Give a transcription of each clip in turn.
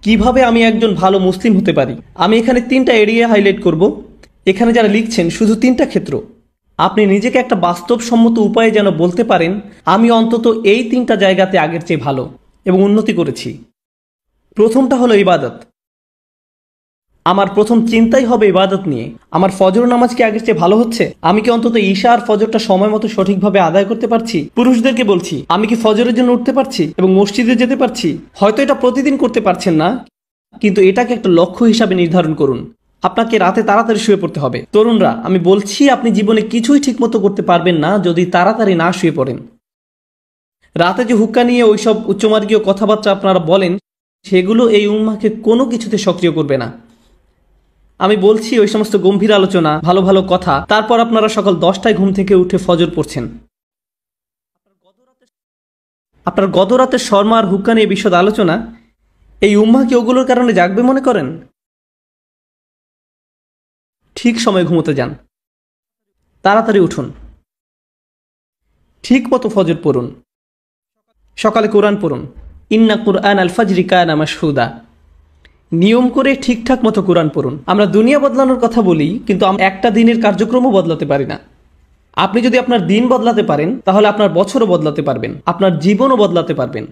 কিভাবে আমি একজন ভালো মুসলিম হতে পারি। আমি এখানে 3টা এরিয়া হাইলাইট করব। এখানে যারা লিখছেন শুধু 3টা ক্ষেত্র। আপনি নিজেকে একটা বাস্তবসম্মত উপায়ে যেন বলতে পারেন আমি অন্তত এই 3টা জায়গাতে আগের চেয়ে ভালো এবং উন্নতি করেছি। প্রথমটা হলো ইবাদত। আমার প্রথম চিন্তাই হবে ইবাদত নিয়ে। আমার ফজর নামাজ কি আগের চেয়ে ভালো হচ্ছে? আমি কি অন্তত ঈশা আর ফজরটা সময় মতো সঠিকভাবে আদায় করতে পারছি? পুরুষদেরকে বলছি, আমি কি ফজরের জন্য উঠতে পারছি এবং মসজিদে যেতে পারছি? হয়তো এটা প্রতিদিন করতে পারছেন না, কিন্তু এটাকে একটা লক্ষ্য হিসাবে নির্ধারণ করুন। আপনাকে রাতে তাড়াতাড়ি শুয়ে পড়তে হবে। তরুণরা, আমি বলছি আপনি জীবনে কিছুই ঠিকমতো করতে পারবেন না যদি তাড়াতাড়ি না শুয়ে পড়েন। রাতে যে হুক্কা নিয়ে ওইসব উচ্চমার্গীয় কথাবার্তা আপনারা বলেন, সেগুলো এই উম্মাহকে কোনো কিছুতে সক্রিয় করবে না। আমি বলছি ওই সমস্ত গম্ভীর আলোচনা, ভালো ভালো কথা, তারপর আপনারা সকাল 10টায় ঘুম থেকে উঠে ফজর পড়ছেন। আপনার গত রাতের শর্মা আর হুক্কা নিয়ে বিশদ আলোচনা, এই উম্মাহ কি ওগুলোর কারণে জাগবে মনে করেন? ঠিক সময় ঘুমোতে যান, তাড়াতাড়ি উঠুন, ঠিক মতো ফজর পড়ুন, সকালে কোরআন পড়ুন। ইন্না কুরআন আল ফাজরি কানা মাশহুদা। নিয়ম করে ঠিকঠাক মতো কোরআন পড়ুন। আমরা দুনিয়া বদলানোর কথা বলি, কিন্তু আমরা একটা দিনের কার্যক্রমও বদলাতে পারি না। আপনি যদি আপনার দিন বদলাতে পারেন তাহলে আপনার বছরও বদলাতে পারবেন, আপনার জীবনও বদলাতে পারবেন।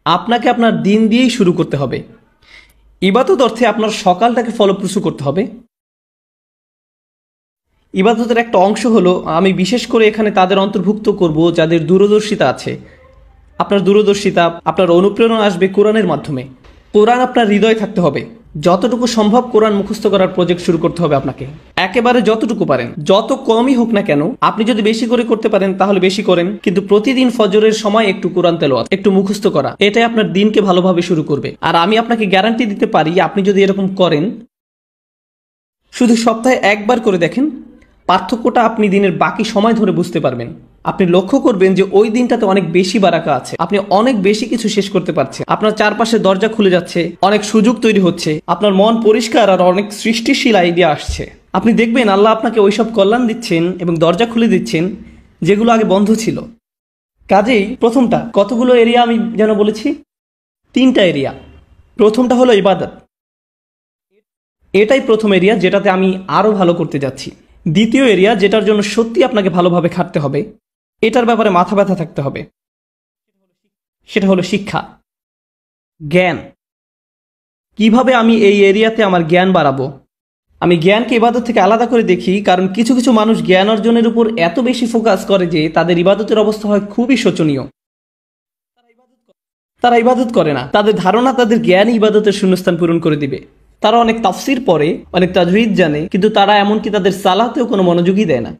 আপনাকে আপনার দিন দিয়েই শুরু করতে হবে। ইবাদত অর্থে আপনার সকালটাকে ফলপ্রসূ করতে হবে। ইবাদতের একটা অংশ হলো, আমি বিশেষ করে এখানে তাদের অন্তর্ভুক্ত করব যাদের দূরদর্শিতা আছে। আপনার দূরদর্শিতা, আপনার অনুপ্রেরণা আসবে কোরআনের মাধ্যমে। কোরআন আপনার হৃদয়ে থাকতে হবে। যতটুকু সম্ভব কোরআন মুখস্থ করার প্রজেক্ট শুরু করতে হবে আপনাকে। একেবারে যতটুকু পারেন, যত কমই হোক না কেন। আপনি যদি বেশি করে করতে পারেন তাহলে বেশি করেন, কিন্তু প্রতিদিন ফজরের সময় একটু কোরআন তেলাওয়াত, একটু মুখস্থ করা, এটাই আপনার দিনকে ভালোভাবে শুরু করবে। আর আমি আপনাকে গ্যারান্টি দিতে পারি, আপনি যদি এরকম করেন, শুধু সপ্তাহে একবার করে দেখেন, পার্থক্যটা আপনি দিনের বাকি সময় ধরে বুঝতে পারবেন। আপনি লক্ষ্য করবেন যে ওই দিনটাতে অনেক বেশি বারাকা আছে, আপনি অনেক বেশি কিছু শেষ করতে পারছেন, আপনার চারপাশে দরজা খুলে যাচ্ছে, অনেক সুযোগ তৈরি হচ্ছে, আপনার মন পরিষ্কার আর অনেক সৃষ্টিশীল আইডিয়া আসছে। আপনি দেখবেন আল্লাহ আপনাকে ওইসব কল্যাণ দিচ্ছেন এবং দরজা খুলে দিচ্ছেন যেগুলো আগে বন্ধ ছিল। কাজেই প্রথমটা, কতগুলো এরিয়া আমি যেন বলেছি? 3টা এরিয়া। প্রথমটা হলো ইবাদত। এটাই প্রথম এরিয়া যেটাতে আমি আরো ভালো করতে যাচ্ছি। দ্বিতীয় এরিয়া, যেটার জন্য সত্যি আপনাকে ভালোভাবে খাটতে হবে, এটার ব্যাপারে মাথা ব্যথা থাকতে হবে, সেটা হলো শিক্ষা, জ্ঞান। কিভাবে আমি এই এরিয়াতে আমার জ্ঞান বাড়াবো? আমি জ্ঞানকে ইবাদত থেকে আলাদা করে দেখি, কারণ কিছু কিছু মানুষ জ্ঞান অর্জনের উপর এত বেশি ফোকাস করে যে তাদের ইবাদতের অবস্থা হয় খুবই শোচনীয়। তারা ইবাদত করে না, তাদের ধারণা তাদের জ্ঞান ইবাদতের শূন্যস্থান পূরণ করে দিবে। তারা অনেক তাফসির পড়ে, অনেক তাজউইদ জানে, কিন্তু তারা এমনকি তাদের সালাতেও কোনো মনোযোগই দেয় না।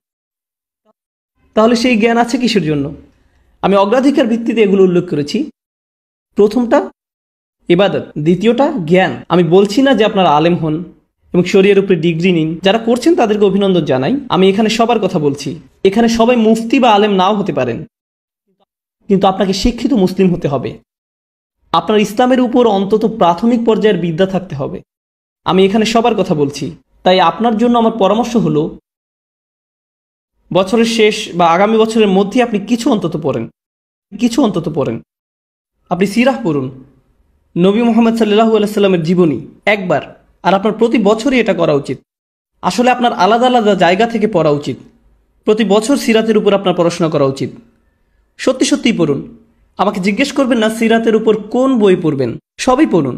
তাহলে সেই জ্ঞান আছে কিসের জন্য? আমি অগ্রাধিকার ভিত্তিতে এগুলো উল্লেখ করেছি। প্রথমটা ইবাদত, দ্বিতীয়টা জ্ঞান। আমি বলছি না যে আপনারা আলেম হন এবং শরীয়তের উপরে ডিগ্রি নিন। যারা করছেন তাদেরকে অভিনন্দন জানাই। আমি এখানে সবার কথা বলছি। এখানে সবাই মুফতি বা আলেম নাও হতে পারেন, কিন্তু আপনাকে শিক্ষিত মুসলিম হতে হবে। আপনার ইসলামের উপর অন্তত প্রাথমিক পর্যায়ের বিদ্যা থাকতে হবে। আমি এখানে সবার কথা বলছি। তাই আপনার জন্য আমার পরামর্শ হলো, বছরের শেষ বা আগামী বছরের মধ্যে আপনি কিছু অন্তত পড়েন। আপনি সিরাহ পড়ুন, নবী মুহাম্মদ সাল্লাল্লাহু আলাইহি সাল্লামের জীবনী একবার। আর আপনার প্রতি বছরই এটা করা উচিত। আসলে আপনার আলাদা আলাদা জায়গা থেকে পড়া উচিত। প্রতি বছর সিরাতের উপর আপনার পড়াশোনা করা উচিত। সত্যি সত্যিই পড়ুন। আমাকে জিজ্ঞেস করবেন না সিরাতের উপর কোন বই পড়বেন, সবই পড়ুন।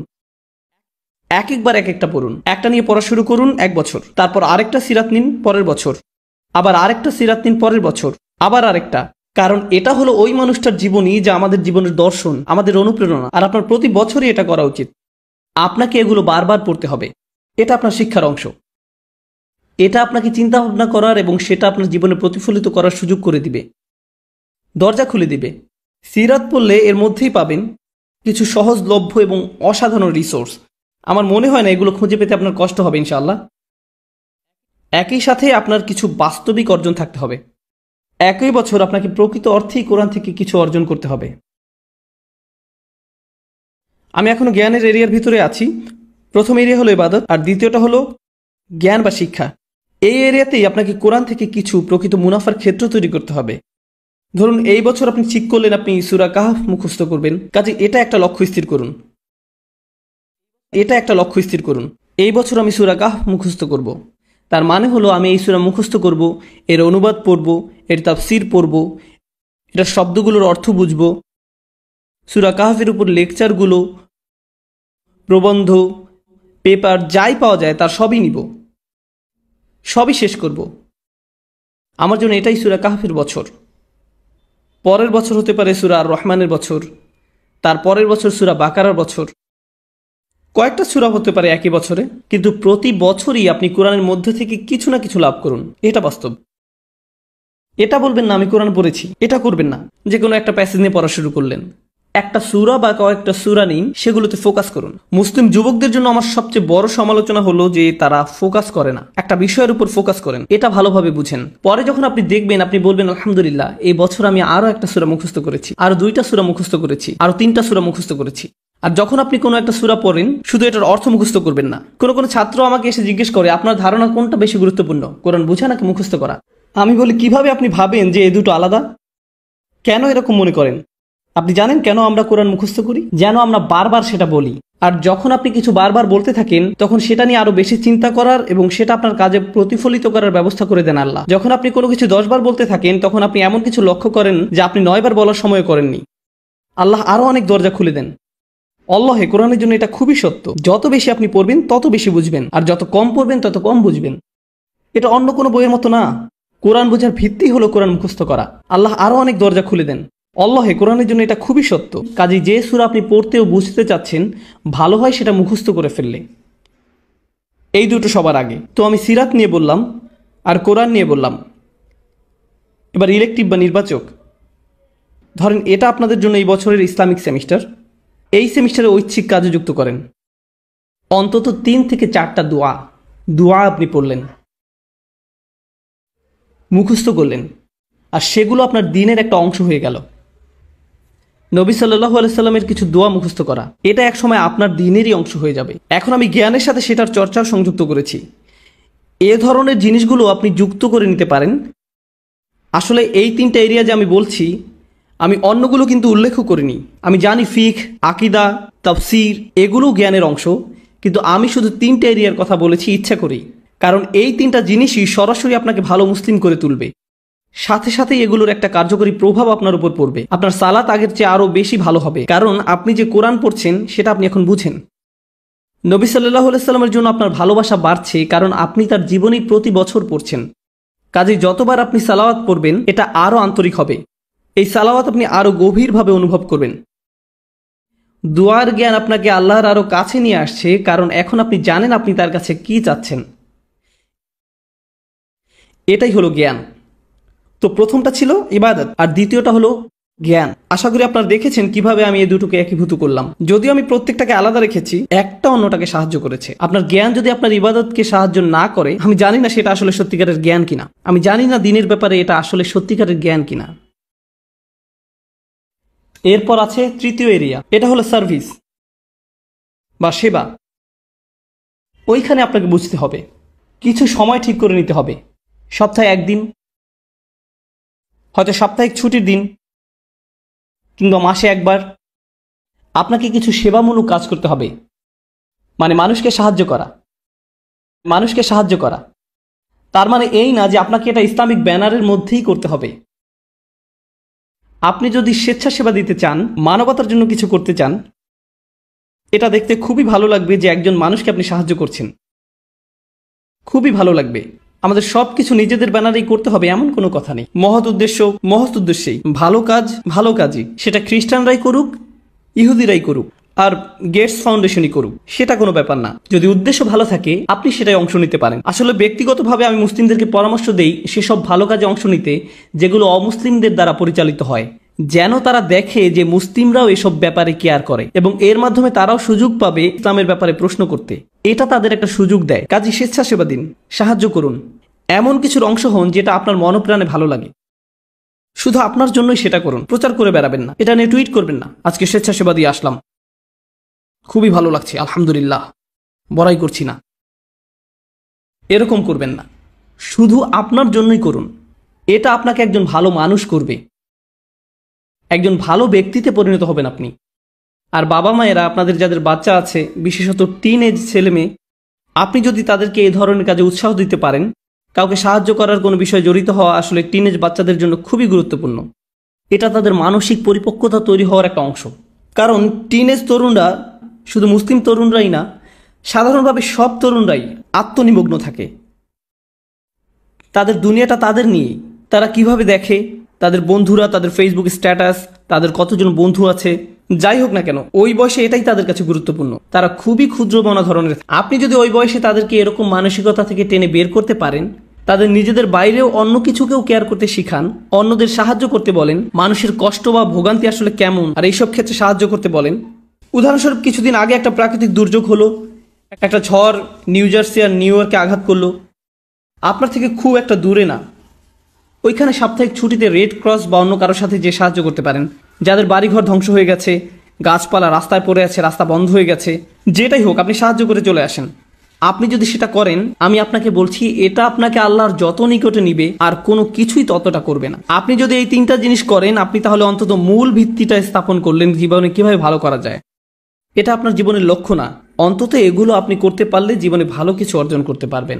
একবার এক একটা পড়ুন। একটা নিয়ে পড়া শুরু করুন 1 বছর, তারপর আরেকটা সিরাত নিন পরের বছর, আবার আরেকটা সিরাত নিন পরের বছর, আবার আরেকটা। কারণ এটা হলো ওই মানুষটার জীবনী যা আমাদের জীবনের দর্শন, আমাদের অনুপ্রেরণা। আর আপনার প্রতি বছরই এটা করা উচিত। আপনাকে এগুলো বারবার পড়তে হবে। এটা আপনার শিক্ষার অংশ। এটা আপনাকে চিন্তা ভাবনা করার এবং সেটা আপনার জীবনে প্রতিফলিত করার সুযোগ করে দিবে, দরজা খুলে দিবে। সিরাত পড়লে এর মধ্যেই পাবেন কিছু সহজলভ্য এবং অসাধারণ রিসোর্স। আমার মনে হয় না এগুলো খুঁজে পেতে আপনার কষ্ট হবে ইনশাআল্লাহ। একই সাথে আপনার কিছু বাস্তবিক অর্জন থাকতে হবে। একই বছর আপনাকে প্রকৃত অর্থেই কোরআন থেকে কিছু অর্জন করতে হবে। আমি এখনো জ্ঞানের এরিয়ার ভিতরে আছি। প্রথম এরিয়া হলো ইবাদত, আর দ্বিতীয়টা হলো জ্ঞান বা শিক্ষা। এই এরিয়াতেই আপনাকে কোরআন থেকে কিছু প্রকৃত মুনাফার ক্ষেত্র তৈরি করতে হবে। ধরুন এই বছর আপনি ঠিক করলেন আপনি সূরা কাহফ মুখস্থ করবেন, কাজে এটা একটা লক্ষ্য স্থির করুন। এটা একটা লক্ষ্য স্থির করুন, এই বছর আমি সূরা কাহফ মুখস্থ করব। তার মানে হলো আমি এই সূরা মুখস্থ করব, এর অনুবাদ পড়ব, এর তাফসীর পড়ব, এটা শব্দগুলোর অর্থ বুঝব, সূরা কাহফের উপর লেকচারগুলো, প্রবন্ধ, পেপার যাই পাওয়া যায় তার সবই নিব, সবই শেষ করব। আমার জন্য এটাই সূরা কাহফের বছর। পরের বছর হতে পারে সূরা আর রহমানের বছর, তার পরের বছর সূরা বাকারার বছর, কয়েকটা সূরা হতে পারে একই বছরে, কিন্তু প্রতি বছরই আপনি কোরআনের মধ্যে থেকে কিছু না কিছু লাভ করুন, এটা বাস্তব। এটা বলবেন না আমি কোরআন পড়েছি, এটা করবেন না যে কোনো একটা প্যাসেজ নিয়ে পড়া শুরু করলেন। একটা সূরা বা কয়েকটা সূরা নিন, সেগুলোতে ফোকাস করুন। মুসলিম যুবকদের জন্য আমার সবচেয়ে বড় সমালোচনা হলো যে তারা ফোকাস করে না, একটা বিষয়ের উপর ফোকাস করেন, এটা ভালোভাবে বুঝেন। পরে যখন আপনি দেখবেন, আপনি বলবেন আলহামদুলিল্লাহ, এই বছর আমি আরো একটা সূরা মুখস্থ করেছি, আরো 2টা সূরা মুখস্থ করেছি, আরো 3টা সূরা মুখস্থ করেছি। আর যখন আপনি কোনো একটা সূরা পড়েন, শুধু এটার অর্থ মুখস্থ করবেন না। কোনো ছাত্র আমাকে এসে জিজ্ঞেস করে, আপনার ধারণা কোনটা বেশি গুরুত্বপূর্ণ, কোরআন বোঝা নাকি মুখস্থ করা? আমি বলি, কিভাবে আপনি ভাবেন যে এই দুটো আলাদা? কেন এরকম মনে করেন? আপনি জানেন কেন আমরা কোরআন মুখস্থ করি? যেন আমরা বারবার সেটা বলি। আর যখন আপনি কিছু বারবার বলতে থাকেন, তখন সেটা নিয়ে আরো বেশি চিন্তা করার এবং সেটা আপনার কাজে প্রতিফলিত করার ব্যবস্থা করে দেন আল্লাহ। যখন আপনি কোনো কিছু 10 বার বলতে থাকেন, তখন আপনি এমন কিছু লক্ষ্য করেন যা আপনি 9 বার বলার সময় করেননি। আল্লাহ আরো অনেক দরজা খুলে দেন। আল্লাহে কোরআনের জন্য এটা খুবই সত্য। যত বেশি আপনি পড়বেন তত বেশি বুঝবেন, আর যত কম পড়বেন তত কম বুঝবেন। এটা অন্য কোনো বইয়ের মতো না। কোরআন বোঝার ভিত্তি হলো কোরআন মুখস্থ করা। আল্লাহ আরো অনেক দরজা খুলে দেন। আল্লাহে কোরআনের জন্য এটা খুবই সত্য। কাজেই যে সূরা আপনি পড়তে ও বুঝতে চাচ্ছেন, ভালো হয় সেটা মুখস্থ করে ফেললে। এই দুটো সবার আগে। তো আমি সিরাত নিয়ে বললাম আর কোরআন নিয়ে বললাম। এবার ইলেকটিভ বা নির্বাচক। ধরেন এটা আপনাদের জন্য এই বছরের ইসলামিক সেমিস্টার। এই সেমিস্টারে ঐচ্ছিক কাজে যুক্ত করেন। অন্তত 3 থেকে 4টা দোয়া আপনি পড়লেন, মুখস্থ করলেন, আর সেগুলো আপনার দিনের একটা অংশ হয়ে গেল। নবী সাল্লাল্লাহু আলাইহি সাল্লামের কিছু দোয়া মুখস্থ করা, এটা এক সময় আপনার দিনেরই অংশ হয়ে যাবে। এখন আমি জ্ঞানের সাথে সেটার চর্চাও সংযুক্ত করেছি। এ ধরনের জিনিসগুলো আপনি যুক্ত করে নিতে পারেন। আসলে এই 3টা এরিয়া যে আমি বলছি, আমি অন্যগুলো কিন্তু উল্লেখও করিনি। আমি জানি ফিকহ, আকীদা, তাফসীর এগুলো জ্ঞানের অংশ, কিন্তু আমি শুধু 3টা এরিয়ার কথা বলেছি ইচ্ছা করেই। কারণ এই 3টা জিনিসই সরাসরি আপনাকে ভালো মুসলিম করে তুলবে। সাথে সাথে এগুলোর একটা কার্যকরী প্রভাব আপনার উপর পড়বে। আপনার সালাত আগের চেয়ে আরো বেশি ভালো হবে, কারণ আপনি যে কোরআন পড়ছেন সেটা আপনি এখন বুঝেন। নবী সাল্লাল্লাহু আলাইহি সাল্লামের জন্য আপনার ভালোবাসা বাড়ছে, কারণ আপনি তার জীবনী প্রতি বছর পড়ছেন। কাজেই যতবার আপনি সালাওয়াত পড়বেন, এটা আরো আন্তরিক হবে। এই সালাওয়াত আপনি আরো গভীরভাবে অনুভব করবেন। দুয়ার জ্ঞান আপনাকে আল্লাহর আরো কাছে নিয়ে আসছে, কারণ এখন আপনি জানেন আপনি তার কাছে কি চাচ্ছেন। এটাই হলো জ্ঞান। তো প্রথমটা ছিল ইবাদত, আর দ্বিতীয়টা হলো জ্ঞান। আশা করি আপনারা দেখেছেন কিভাবে আমি এই দুটোকে একীভূত করলাম। যদিও আমি প্রত্যেকটাকে আলাদা রেখেছি, একটা অন্যটাকে সাহায্য করেছে। আপনার জ্ঞান যদি আপনার ইবাদতকে সাহায্য না করে, আমি জানি না সেটা আসলে সত্যিকারের জ্ঞান কিনা। আমি জানি না দিনের ব্যাপারে এটা আসলে সত্যিকারের জ্ঞান কিনা। এরপর আছে তৃতীয় এরিয়া, এটা হলো সার্ভিস বা সেবা। ওইখানে আপনাকে বুঝতে হবে, কিছু সময় ঠিক করে নিতে হবে। সপ্তাহে 1 দিন, হয়তো সাপ্তাহিক ছুটির দিন, কিংবা মাসে 1 বার আপনাকে কিছু সেবামূলক কাজ করতে হবে। মানে মানুষকে সাহায্য করা। তার মানে এই না যে আপনাকে এটা ইসলামিক ব্যানারের মধ্যেই করতে হবে। আপনি যদি স্বেচ্ছাসেবা দিতে চান, মানবতার জন্য কিছু করতে চান, এটা দেখতে খুবই ভালো লাগবে যে একজন মানুষকে আপনি সাহায্য করছেন। খুবই ভালো লাগবে। আমাদের সবকিছু নিজেদের ব্যানারেই করতে হবে এমন কোনো কথা নেই। মহৎ উদ্দেশ্যেই ভালো কাজই, সেটা খ্রিস্টানরাই করুক, ইহুদিরাই করুক, আর গেটস ফাউন্ডেশনই করুক, সেটা কোনো ব্যাপার না। যদি উদ্দেশ্য ভালো থাকে, আপনি সেটাই অংশ নিতে পারেন। আসলে ব্যক্তিগতভাবে আমি মুসলিমদেরকে পরামর্শ দেই সেসব ভালো কাজে অংশ নিতে যেগুলো অমুসলিমদের দ্বারা পরিচালিত হয়, যেন তারা দেখে যে মুসলিমরাও এসব ব্যাপারে কেয়ার করে এবং এর মাধ্যমে তারাও সুযোগ পাবে ইসলামের ব্যাপারে প্রশ্ন করতে। এটা তাদের একটা সুযোগ দেয়। কাজে স্বেচ্ছাসেবা দিন, সাহায্য করুন, এমন কিছুর অংশ হন যেটা আপনার মনপ্রাণে ভালো লাগে। শুধু আপনার জন্যই সেটা করুন, প্রচার করে বেড়াবেন না, এটা নিয়ে টুইট করবেন না, আজকে স্বেচ্ছাসেবা দিয়ে আসলাম, খুবই ভালো লাগছে, আলহামদুলিল্লাহ, বড়াই করছি না। এরকম করবেন না। শুধু আপনার জন্যই করুন। এটা আপনাকে একজন ভালো মানুষ করবে, একজন ভালো ব্যক্তিতে পরিণত হবেন আপনি। আর বাবা মায়েরা আপনাদের যাদের বাচ্চা আছে, বিশেষত টিন এজ ছেলে মেয়ে, আপনি যদি তাদেরকে এই ধরনের কাজে উৎসাহ দিতে পারেন, কাউকে সাহায্য করার কোনো বিষয়ে জড়িত হওয়া আসলে টিনেজ বাচ্চাদের জন্য খুবই গুরুত্বপূর্ণ। এটা তাদের মানসিক পরিপক্কতা তৈরি হওয়ার একটা অংশ। কারণ টিনেজ তরুণরা শুধু মুসলিম তরুণরাই না, সাধারণভাবে সব তরুণরাই আত্মনিমগ্ন থাকে। তাদের দুনিয়াটা তাদের নিয়ে। তারা কিভাবে দেখে, তাদের বন্ধুরা, তাদের ফেসবুক স্ট্যাটাস, তাদের কতজন বন্ধু আছে, যাই হোক না কেন, ওই বয়সে এটাই তাদের কাছে গুরুত্বপূর্ণ। তারা খুবই ক্ষুদ্রমনা ধরনের। আপনি যদি ওই বয়সে তাদেরকে এরকম মানসিকতা থেকে টেনে বের করতে পারেন, তাদের নিজেদের বাইরেও অন্য কিছুকেও কেয়ার করতে শিখান, অন্যদের সাহায্য করতে বলেন, মানুষের কষ্ট বা ভোগান্তি আসলে কেমন আর এইসব ক্ষেত্রে সাহায্য করতে বলেন। উদাহরণস্বরূপ কিছুদিন আগে একটা প্রাকৃতিক দুর্যোগ হলো, একটা ঝড় নিউ জার্সি আর নিউ ইয়র্কে আঘাত করলো। আপনার থেকে খুব একটা দূরে না, ওইখানে সাপ্তাহিক ছুটিতে রেড ক্রস বা অন্য কারোর সাথে যে সাহায্য করতে পারেন, যাদের বাড়িঘর ধ্বংস হয়ে গেছে, গাছপালা রাস্তায় পড়ে আছে, রাস্তা বন্ধ হয়ে গেছে, যেটাই হোক আপনি সাহায্য করে চলে আসেন। আপনি যদি সেটা করেন, আমি আপনাকে বলছি এটা আপনাকে আল্লাহর যত নিকটে নিবে আর কোনো কিছুই ততটা করবে না। আপনি যদি এই তিনটা জিনিস করেন, আপনি তাহলে অন্তত মূল ভিত্তিটা স্থাপন করলেন জীবনে কিভাবে ভালো করা যায়। এটা আপনার জীবনের লক্ষ্য না, অন্তত এগুলো আপনি করতে পারলে জীবনে ভালো কিছু অর্জন করতে পারবেন।